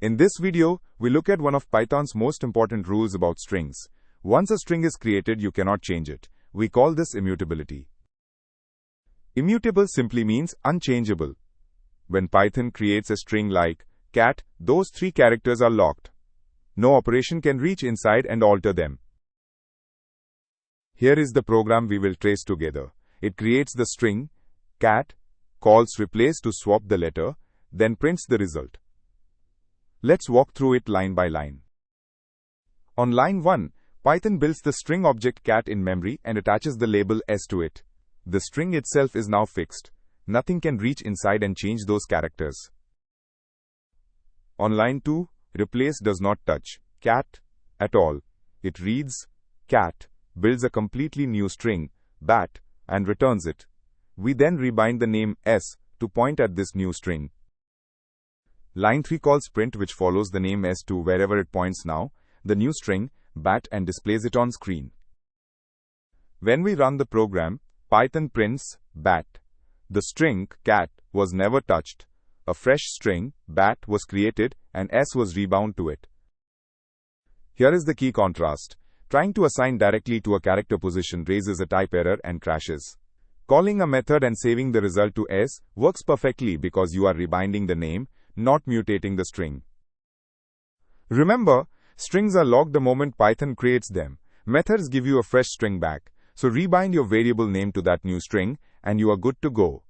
In this video, we look at one of Python's most important rules about strings. Once a string is created, you cannot change it. We call this immutability. Immutable simply means unchangeable. When Python creates a string like cat, those 3 characters are locked. No operation can reach inside and alter them. Here is the program we will trace together. It creates the string cat, calls replace to swap the letter, then prints the result. Let's walk through it line by line. On line 1, Python builds the string object cat in memory and attaches the label s to it. The string itself is now fixed. Nothing can reach inside and change those characters. On line 2, replace does not touch cat at all. It reads cat, builds a completely new string, bat, and returns it. We then rebind the name s to point at this new string. Line 3 calls print, which follows the name s to wherever it points now, the new string, bat, and displays it on screen. When we run the program, Python prints bat. The string cat was never touched. A fresh string, bat, was created and s was rebound to it. Here is the key contrast. Trying to assign directly to a character position raises a type error and crashes. Calling a method and saving the result to s works perfectly because you are rebinding the name, not mutating the string. Remember, strings are locked the moment Python creates them. Methods give you a fresh string back, so rebind your variable name to that new string, and you are good to go.